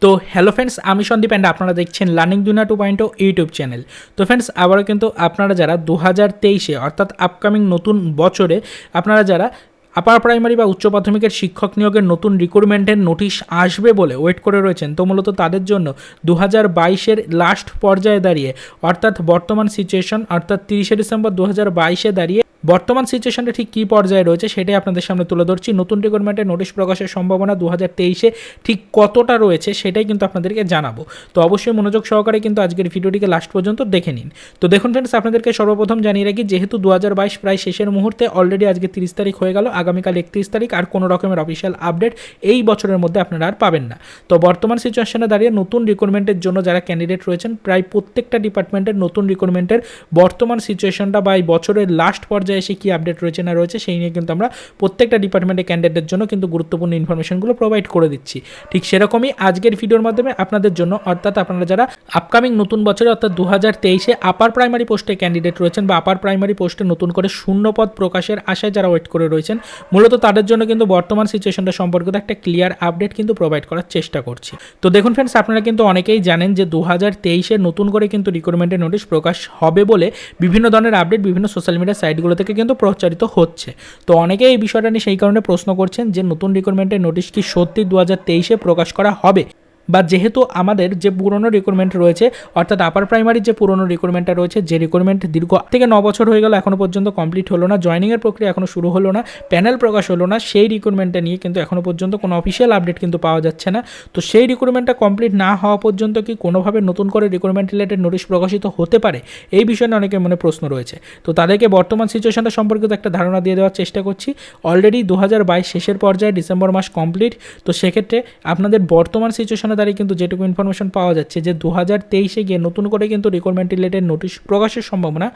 তো hello friends, আমি Sandeep and আপনারা দেখছেন লার্নিং দুনিয়া 2.0 ইউটিউব চ্যানেল। তো ফ্রেন্ডস, আবারও কিন্তু আপনারা যারা 2023-এ অর্থাৎ আপকামিং নতুন বছরে আপনারা যারা আপার প্রাইমারি বা উচ্চ প্রাথমিকের শিক্ষক নিয়োগের নতুন রিক্রুটমেন্টের নোটিশ আসবে বলে ওয়েট করে রয়েছেন, তো মূলত তাদের জন্য 2022-এর লাস্ট পর্যায়ে দাঁড়িয়ে অর্থাৎ বর্তমান সিচুয়েশন অর্থাৎ 30শে ডিসেম্বর 2022-এ দাঁড়িয়ে বর্তমান সিচুয়েশনটা ঠিক কী পর্যায়ে রয়েছে সেটাই আপনাদের সামনে তুলে ধরছি। নতুন রিক্রুটমেন্টের নোটিশ প্রকাশের সম্ভাবনা 2023-এ ঠিক কতটা রয়েছে সেটাই কিন্তু আপনাদেরকে জানাবো। তো অবশ্যই মনোযোগ সহকারে কিন্তু আজকের ভিডিওটিকে লাস্ট পর্যন্ত দেখে নিন। তো দেখুন ফ্রেন্ডস, আপনাদেরকে সর্বপ্রথম জানিয়ে রাখি, যেহেতু 2022 প্রায় শেষের মুহূর্তে, অলরেডি আজকে 30 তারিখ হয়ে গেল, আগামীকাল 31 তারিখ, আর কোনো রকমের অফিসিয়াল আপডেট এই বছরের মধ্যে আপনারা আর পাবেন না। তো বর্তমান সিচুয়েশনে দাঁড়িয়ে নতুন রিক্রুটমেন্টের জন্য যারা ক্যান্ডিডেট রয়েছেন, প্রায় প্রত্যেকটা ডিপার্টমেন্টের নতুন রিক্রুটমেন্টের বর্তমান সিচুয়েশনটা বা এই বছরের লাস্ট পর্যায়ে এসে কী আপডেট রয়েছে না রয়েছে সেই নিয়ে কিন্তু আমরা প্রত্যেকটা ডিপার্টমেন্টের ক্যান্ডিডেটের জন্য কিন্তু গুরুত্বপূর্ণ ইনফরমেশনগুলো প্রোভাইড করে দিচ্ছি। ঠিক সেরকমই আজকের ভিডিওর মাধ্যমে আপনাদের জন্য, অর্থাৎ আপনারা যারা আপকামিং নতুন বছরে অর্থাৎ 2023-এ আপার প্রাইমারি পোস্টে ক্যান্ডিডেট রয়েছেন বা আপার প্রাইমারি পোস্টে নতুন করে শূন্যপদ প্রকাশের আশায় যারা ওয়েট করে রয়েছেন, মূলত তাদের জন্য কিন্তু বর্তমান সিচুয়েশনটা সম্পর্কিত একটা ক্লিয়ার আপডেট কিন্তু প্রোভাইড করার চেষ্টা করছি। তো দেখুন ফ্রেন্ডস, আপনারা কিন্তু অনেকেই জানেন যে 2023-এ নতুন করে কিন্তু রিক্রুটমেন্টের নোটিশ প্রকাশ হবে বলে বিভিন্ন ধরনের আপডেট বিভিন্ন সোশ্যাল মিডিয়া সাইটগুলো থেকে কিন্তু প্রচারিত হচ্ছে। তো অনেকেই এই বিষয়টা নিয়ে সেই কারণে প্রশ্ন করছেন যে নতুন রিক্রুটমেন্টের নোটিশ কি সত্যি 2023-এ প্রকাশ করা হবে, বা যেহেতু আমাদের যে পুরনো রিক্রুটমেন্ট রয়েছে অর্থাৎ আপার প্রাইমারির যে পুরনো রিক্রুটমেন্টটা রয়েছে, যে রিক্রুটমেন্ট দীর্ঘ থেকে 9 বছর হয়ে গেল এখনও পর্যন্ত কমপ্লিট হলো না, জয়নিংয়ের প্রক্রিয়া এখনও শুরু হলো না, প্যানেল প্রকাশ হলো না, সেই রিক্রুটমেন্টটা নিয়ে কিন্তু এখনও পর্যন্ত কোনো অফিসিয়াল আপডেট কিন্তু পাওয়া যাচ্ছে না। তো সেই রিক্রুটমেন্টটা কমপ্লিট না হওয়া পর্যন্ত কি কোনোভাবে নতুন করে রিক্রুটমেন্ট রিলেটেড নোটিশ প্রকাশিত হতে পারে, এই বিষয়ে অনেকের মনে প্রশ্ন রয়েছে। তো তাদেরকে বর্তমান সিচুয়েশনটা সম্পর্কিত একটা ধারণা দিয়ে দেওয়ার চেষ্টা করছি। অলরেডি 2022 শেষের পর্যায়ে, ডিসেম্বর মাস কমপ্লিট। তো সেক্ষেত্রে আপনাদের বর্তমান সিচুয়েশনে দাঁড়িয়ে কিন্তু যেটুকু ইনফরমেশন পাওয়া যাচ্ছে যে 2023-এ গিয়ে নতুন করে কিন্তু রিক্রুটমেন্ট রিলেটেড নোটিশ প্রকাশের সম্ভাবনা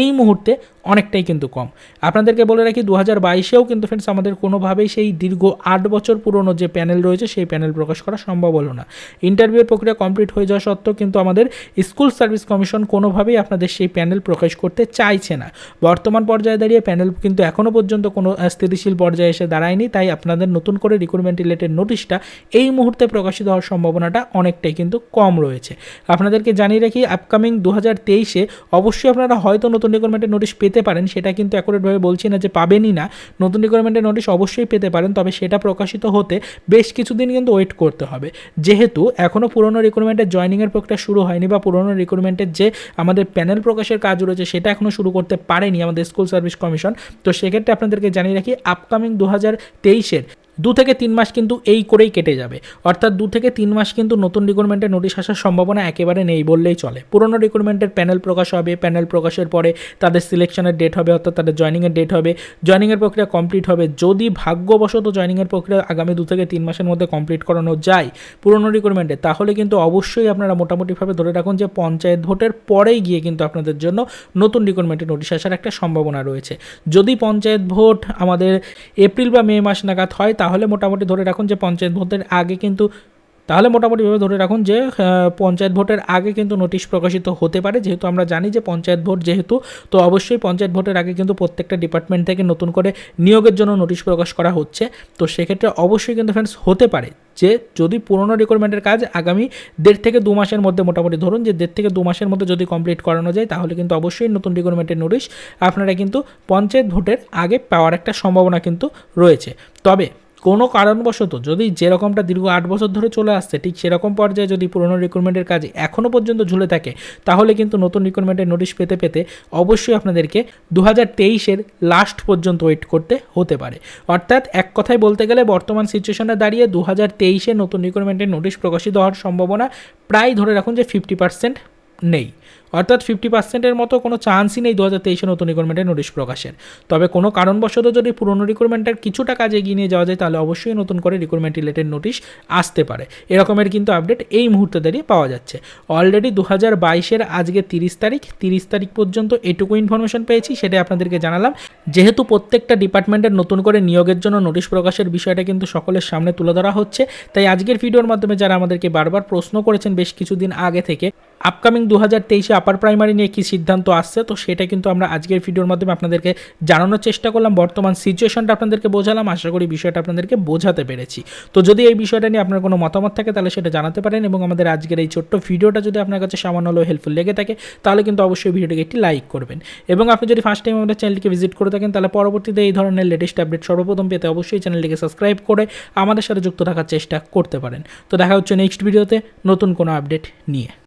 এই মুহূর্তে অনেকটাই কিন্তু কম। আপনাদেরকে বলে রাখি, 2022-এও কিন্তু ফ্রেন্ডস আমাদের কোনোভাবেই সেই দীর্ঘ 8 বছর পুরনো যে প্যানেল রয়েছে সেই প্যানেল প্রকাশ করা সম্ভব হলো না। ইন্টারভিউয়ের প্রক্রিয়া কমপ্লিট হয়ে যাওয়া সত্ত্বেও কিন্তু আমাদের স্কুল সার্ভিস কমিশন কোনোভাবেই আপনাদের সেই প্যানেল প্রকাশ করতে চাইছে না। বর্তমান পর্যায়ে দাঁড়িয়ে প্যানেল কিন্তু এখনও পর্যন্ত কোনো স্থিতিশীল পর্যায়ে এসে দাঁড়ায়নি, তাই আপনাদের নতুন করে রিক্রুটমেন্ট রিলেটেড নোটিশটা এই মুহূর্তে প্রকাশিত হওয়ার সম্ভাবনাটা অনেকটাই কিন্তু কম রয়েছে। আপনাদেরকে জানিয়ে রাখি, আপকামিং 2023-এ অবশ্যই আপনারা হয়তো নতুন রিক্রুটমেন্টের নোটিশ পেতে পারেন, সেটা কিন্তু অ্যাকুরেটভাবে বলছি না যে পাবেনই না, নতুন রিক্রুটমেন্টের নোটিশ অবশ্যই পেতে পারেন, তবে সেটা প্রকাশিত হতে বেশ কিছুদিন কিন্তু ওয়েট করতে হবে, যেহেতু এখনও পুরনো রিক্রুটমেন্টের জয়নিংয়ের প্রক্রিয়া শুরু হয়নি বা পুরনো রিক্রুটমেন্টের যে আমাদের প্যানেল প্রকাশের কাজ রয়েছে সেটা এখনও শুরু করতে পারেনি আমাদের স্কুল সার্ভিস কমিশন। তো সেক্ষেত্রে আপনাদেরকে জানিয়ে রাখি, আপকামিং 2023-এর 2 থেকে 3 মাস কিন্তু এই করেই কেটে যাবে, অর্থাৎ 2 থেকে 3 মাস কিন্তু নতুন রিক্রুটমেন্টের নোটিশ আসার সম্ভাবনা একেবারে নেই বললেই চলে। পুরনো রিক্রুটমেন্টের প্যানেল প্রকাশ হবে, প্যানেল প্রকাশের পরে তাদের সিলেকশনের ডেট হবে, অর্থাৎ তাদের জয়নিংয়ের ডেট হবে, জয়নিংয়ের প্রক্রিয়া কমপ্লিট হবে। যদি ভাগ্যবশত জয়নিংয়ের প্রক্রিয়া আগামী 2 থেকে 3 মাসের মধ্যে কমপ্লিট করানো যায় পুরনো রিক্রুটমেন্টে, তাহলে কিন্তু অবশ্যই আপনারা মোটামুটিভাবে ধরে রাখুন যে পঞ্চায়েত ভোটের পরেই গিয়ে কিন্তু আপনাদের জন্য নতুন রিক্রুটমেন্টের নোটিশ আসার একটা সম্ভাবনা রয়েছে। যদি পঞ্চায়েত ভোট আমাদের এপ্রিল বা মে মাস নাগাদ হয়, তাহলে মোটামুটি ধরে রাখুন যে পঞ্চায়েত ভোটের আগে কিন্তু মোটামুটিভাবে ধরে রাখুন যে পঞ্চায়েত ভোটের আগে কিন্তু নোটিশ প্রকাশিত হতে পারে, যেহেতু আমরা জানি যে পঞ্চায়েত ভোট যেহেতু, তো অবশ্যই পঞ্চায়েত ভোটের আগে কিন্তু প্রত্যেকটা ডিপার্টমেন্ট থেকে নতুন করে নিয়োগের জন্য নোটিশ প্রকাশ করা হচ্ছে। তো সেক্ষেত্রে অবশ্যই কিন্তু ফ্রেন্ডস হতে পারে যে যদি পুরনো রিক্রুটমেন্টের কাজ আগামী 1.5 থেকে 2 মাসের মধ্যে, মোটামুটি ধরুন যে 1.5 থেকে 2 মাসের মধ্যে যদি কমপ্লিট করানো যায়, তাহলে কিন্তু অবশ্যই নতুন রিক্রুটমেন্টের নোটিশ আপনারা কিন্তু পঞ্চায়েত ভোটের আগে পাওয়ার একটা সম্ভাবনা কিন্তু রয়েছে। তবে কোনো কারণবশত যদি যেরকমটা দীর্ঘ 8 বছর ধরে চলে আসছে ঠিক সেরকম পর্যায়ে যদি পুরনো রিক্রুটমেন্টের কাজ এখনও পর্যন্ত ঝুলে থাকে, তাহলে কিন্তু নতুন রিক্রুটমেন্টের নোটিশ পেতে পেতে অবশ্যই আপনাদেরকে 2023-এর লাস্ট পর্যন্ত ওয়েট করতে হতে পারে। অর্থাৎ এক কথায় বলতে গেলে বর্তমান সিচুয়েশনে দাঁড়িয়ে 2023-এ নতুন রিক্রুটমেন্টের নোটিশ প্রকাশিত হওয়ার সম্ভাবনা প্রায় ধরে রাখুন যে 50% নেই, অর্থাৎ 50%-এর মতো কোনো চান্সই নেই 2023-এ নতুন রিক্রুটমেন্টের নোটিশ প্রকাশের। তবে কোনো কারণবশত যদি পুরনো রিক্রুটমেন্টের কিছুটা কাজ এগিয়ে নিয়ে যাওয়া যায়, তাহলে অবশ্যই নতুন করে রিক্রুটমেন্ট রিলেটেড নোটিশ আসতে পারে, এরকমের কিন্তু আপডেট এই মুহূর্তে দাঁড়িয়ে পাওয়া যাচ্ছে। অলরেডি 2022-এর আজকে 30 তারিখ পর্যন্ত এটুকু ইনফরমেশন পেয়েছি, সেটাই আপনাদেরকে জানালাম। যেহেতু প্রত্যেকটা ডিপার্টমেন্টের নতুন করে নিয়োগের জন্য নোটিশ প্রকাশের বিষয়টা কিন্তু সকলের সামনে তুলে ধরা হচ্ছে, তাই আজকের ভিডিওর মাধ্যমে যারা আমাদেরকে বারবার প্রশ্ন করেছেন বেশ কিছুদিন আগে থেকে, আপকামিং 2023-এ আপার প্রাইমারি নিয়ে কী সিদ্ধান্ত আসছে, তো সেটা কিন্তু আমরা আজকের ভিডিওর মাধ্যমে আপনাদেরকে জানানোর চেষ্টা করলাম। বর্তমান সিচুয়েশনটা আপনাদেরকে বোঝালাম, আশা করি বিষয়টা আপনাদেরকে বোঝাতে পেরেছি। তো যদি এই বিষয়টা নিয়ে আপনার কোনো মতামত থাকে তাহলে সেটা জানাতে পারেন, এবং আমাদের আজকের এই ছোট্ট ভিডিওটা যদি আপনার কাছে সামান্য হলেও হেল্পফুল লেগে থাকে তাহলে কিন্তু অবশ্যই ভিডিওটিকে একটি লাইক করবেন। এবং আপনি যদি ফার্স্ট টাইম আমাদের চ্যানেলটিকে ভিজিট করে থাকেন তাহলে পরবর্তীতে এই ধরনের লেটেস্ট আপডেট সর্বপ্রথম পেতে অবশ্যই চ্যানেলটিকে সাবস্ক্রাইব করে আমাদের সাথে যুক্ত থাকার চেষ্টা করতে পারেন। তো দেখা হচ্ছে নেক্সট ভিডিওতে নতুন কোনো আপডেট নিয়ে।